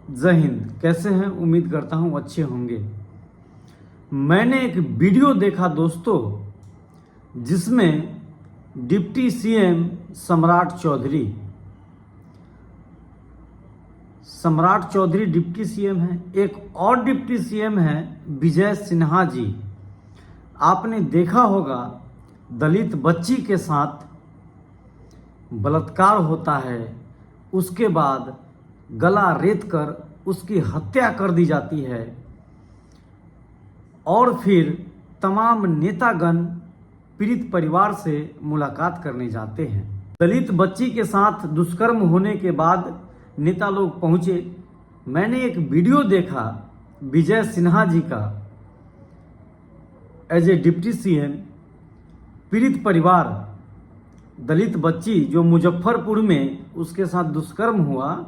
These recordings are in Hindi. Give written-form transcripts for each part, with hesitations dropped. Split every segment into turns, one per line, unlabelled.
जय हिंद। कैसे हैं? उम्मीद करता हूं अच्छे होंगे। मैंने एक वीडियो देखा दोस्तों, जिसमें डिप्टी सीएम सम्राट चौधरी डिप्टी सीएम हैं। एक और डिप्टी सीएम हैं विजय सिन्हा जी। आपने देखा होगा दलित बच्ची के साथ बलात्कार होता है, उसके बाद गला रेत कर उसकी हत्या कर दी जाती है और फिर तमाम नेतागण पीड़ित परिवार से मुलाकात करने जाते हैं। दलित बच्ची के साथ दुष्कर्म होने के बाद नेता लोग पहुंचे। मैंने एक वीडियो देखा विजय सिन्हा जी का, एज ए डिप्टी सीएम। पीड़ित परिवार, दलित बच्ची जो मुजफ्फरपुर में उसके साथ दुष्कर्म हुआ,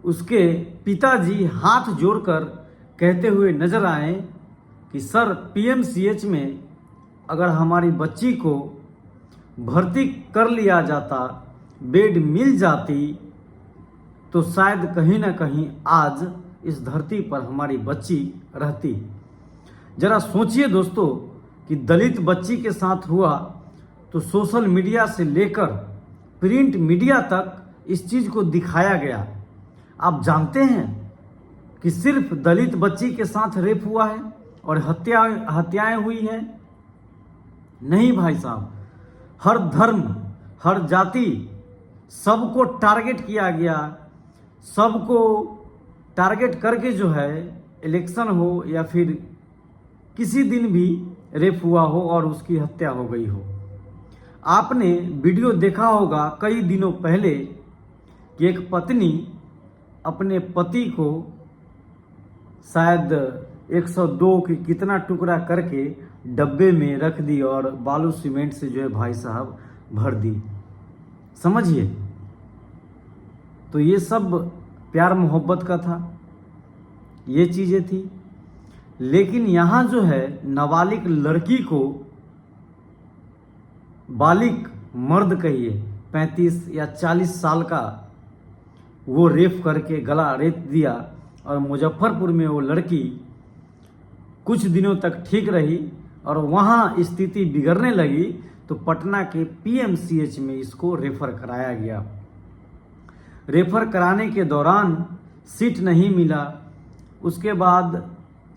उसके पिताजी हाथ जोड़कर कहते हुए नजर आए कि सर, पीएमसीएच में अगर हमारी बच्ची को भर्ती कर लिया जाता, बेड मिल जाती, तो शायद कहीं ना कहीं आज इस धरती पर हमारी बच्ची रहती। जरा सोचिए दोस्तों कि दलित बच्ची के साथ हुआ तो सोशल मीडिया से लेकर प्रिंट मीडिया तक इस चीज़ को दिखाया गया। आप जानते हैं कि सिर्फ दलित बच्ची के साथ रेप हुआ है और हत्याएं हुई है? नहीं भाई साहब, हर धर्म, हर जाति, सबको टारगेट किया गया। सबको टारगेट करके जो है इलेक्शन हो या फिर किसी दिन भी रेप हुआ हो और उसकी हत्या हो गई हो। आपने वीडियो देखा होगा कई दिनों पहले कि एक पत्नी अपने पति को शायद 102 की कितना टुकड़ा करके डब्बे में रख दी और बालू सीमेंट से जो है भाई साहब भर दी। समझिए, तो ये सब प्यार मोहब्बत का था, ये चीज़ें थी। लेकिन यहाँ जो है नाबालिग लड़की को, बालिग मर्द कहिए 35 या 40 साल का, वो रेप करके गला रेत दिया और मुजफ्फरपुर में वो लड़की कुछ दिनों तक ठीक रही और वहाँ स्थिति बिगड़ने लगी तो पटना के पीएमसीएच में इसको रेफर कराया गया। रेफर कराने के दौरान सीट नहीं मिला, उसके बाद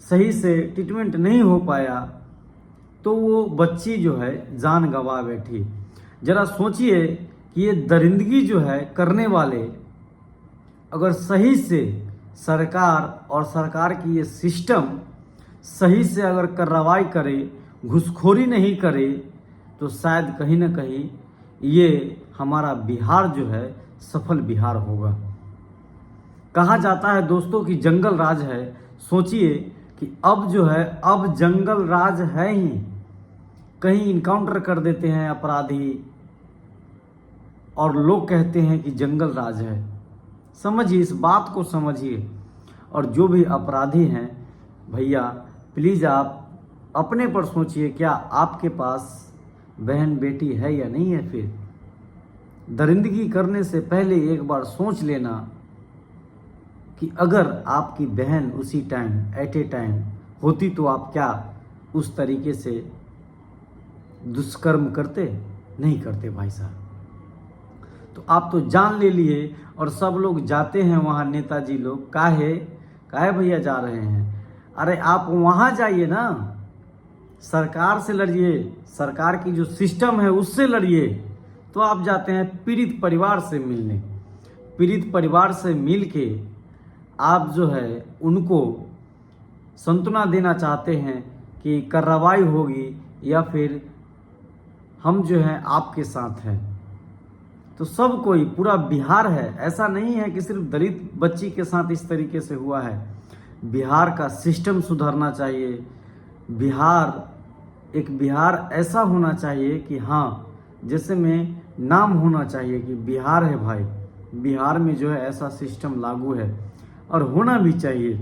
सही से ट्रीटमेंट नहीं हो पाया, तो वो बच्ची जो है जान गंवा बैठी। जरा सोचिए कि ये दरिंदगी जो है करने वाले अगर सही से सरकार और सरकार की ये सिस्टम सही से अगर कार्रवाई करे, घुसखोरी नहीं करे, तो शायद कहीं ना कहीं ये हमारा बिहार जो है सफल बिहार होगा। कहा जाता है दोस्तों कि जंगल राज है। सोचिए कि अब जो है, अब जंगल राज है ही। कहीं इनकाउंटर कर देते हैं अपराधी और लोग कहते हैं कि जंगल राज है। समझिए, इस बात को समझिए। और जो भी अपराधी हैं भैया, प्लीज़ आप अपने पर सोचिए, क्या आपके पास बहन बेटी है या नहीं है? फिर दरिंदगी करने से पहले एक बार सोच लेना कि अगर आपकी बहन उसी टाइम, एट ए टाइम होती, तो आप क्या उस तरीके से दुष्कर्म करते? नहीं करते भाई साहब। तो आप तो जान ले लिए और सब लोग जाते हैं वहाँ, नेताजी लोग। काहे भैया जा रहे हैं? अरे आप वहाँ जाइए ना, सरकार से लड़िए, सरकार की जो सिस्टम है उससे लड़िए। तो आप जाते हैं पीड़ित परिवार से मिलने। पीड़ित परिवार से मिल के आप जो है उनको सांत्वना देना चाहते हैं कि कार्रवाई होगी या फिर हम जो है आपके साथ हैं। तो सब कोई, पूरा बिहार है। ऐसा नहीं है कि सिर्फ दलित बच्ची के साथ इस तरीके से हुआ है। बिहार का सिस्टम सुधरना चाहिए। बिहार ऐसा होना चाहिए कि हाँ, जैसे में नाम होना चाहिए कि बिहार है भाई। बिहार में जो है ऐसा सिस्टम लागू है और होना भी चाहिए।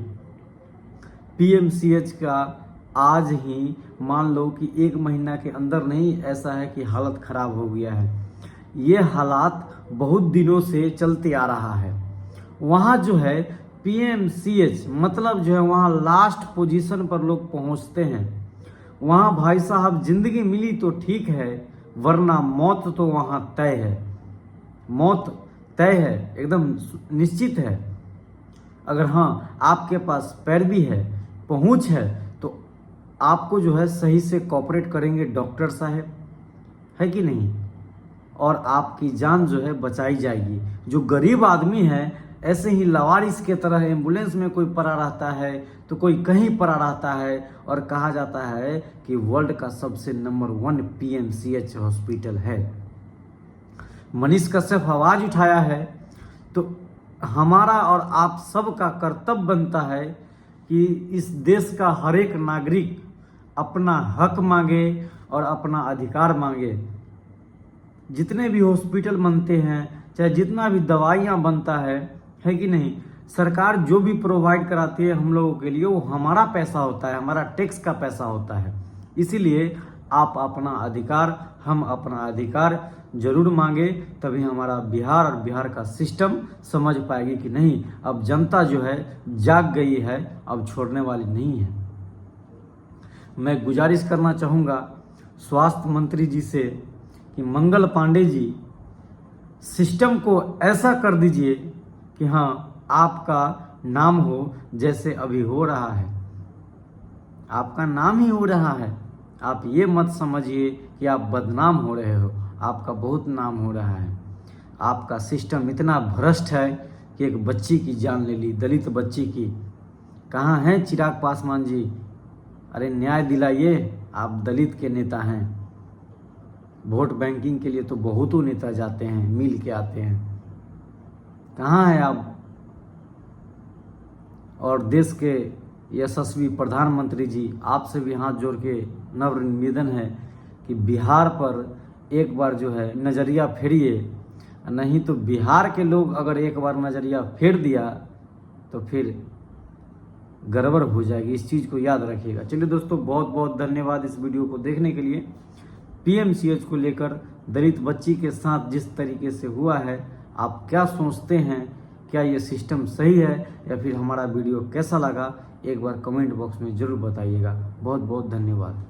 पीएमसीएच का आज ही मान लो कि 1 महीना के अंदर नहीं, ऐसा है कि हालत ख़राब हो गया है। ये हालात बहुत दिनों से चलते आ रहा है। वहाँ जो है PMCH मतलब जो है वहाँ लास्ट पोजीशन पर लोग पहुँचते हैं। वहाँ भाई साहब जिंदगी मिली तो ठीक है, वरना मौत तो वहाँ तय है। मौत तय है, एकदम निश्चित है। अगर हाँ आपके पास पैर भी है, पहुँच है, तो आपको जो है सही से कोऑपरेट करेंगे डॉक्टर साहब, है कि नहीं, और आपकी जान जो है बचाई जाएगी। जो गरीब आदमी है ऐसे ही लवारिस के तरह एम्बुलेंस में कोई पड़ा रहता है तो कोई कहीं पड़ा रहता है, और कहा जाता है कि वर्ल्ड का सबसे नंबर 1 PMCH हॉस्पिटल है। मनीष कश्यप आवाज़ उठाया है, तो हमारा और आप सब का कर्तव्य बनता है कि इस देश का हर एक नागरिक अपना हक मांगे और अपना अधिकार मांगे। जितने भी हॉस्पिटल बनते हैं, चाहे जितना भी दवाइयाँ बनता है कि नहीं, सरकार जो भी प्रोवाइड कराती है हम लोगों के लिए, वो हमारा पैसा होता है, हमारा टैक्स का पैसा होता है। इसीलिए आप अपना अधिकार, हम अपना अधिकार जरूर मांगे, तभी हमारा बिहार और बिहार का सिस्टम समझ पाएगी कि नहीं, अब जनता जो है जाग गई है, अब छोड़ने वाली नहीं है। मैं गुजारिश करना चाहूँगा स्वास्थ्य मंत्री जी से कि मंगल पांडे जी सिस्टम को ऐसा कर दीजिए कि हाँ आपका नाम हो, जैसे अभी हो रहा है। आपका नाम ही हो रहा है, आप ये मत समझिए कि आप बदनाम हो रहे हो, आपका बहुत नाम हो रहा है। आपका सिस्टम इतना भ्रष्ट है कि एक बच्ची की जान ले ली, दलित बच्ची की। कहाँ हैं चिराग पासवान जी? अरे न्याय दिलाइए, आप दलित के नेता हैं। वोट बैंकिंग के लिए तो बहुतों नेता जाते हैं, मिल के आते हैं, कहाँ हैं आप? और देश के यशस्वी प्रधानमंत्री जी, आपसे भी हाथ जोड़ के नम्र निवेदन है कि बिहार पर एक बार जो है नज़रिया फेरिए, नहीं तो बिहार के लोग अगर एक बार नज़रिया फेर दिया तो फिर गड़बड़ हो जाएगी। इस चीज़ को याद रखिएगा। चलिए दोस्तों, बहुत बहुत धन्यवाद इस वीडियो को देखने के लिए। PMCH को लेकर दलित बच्ची के साथ जिस तरीके से हुआ है, आप क्या सोचते हैं? क्या ये सिस्टम सही है या फिर हमारा वीडियो कैसा लगा? एक बार कमेंट बॉक्स में ज़रूर बताइएगा। बहुत बहुत धन्यवाद।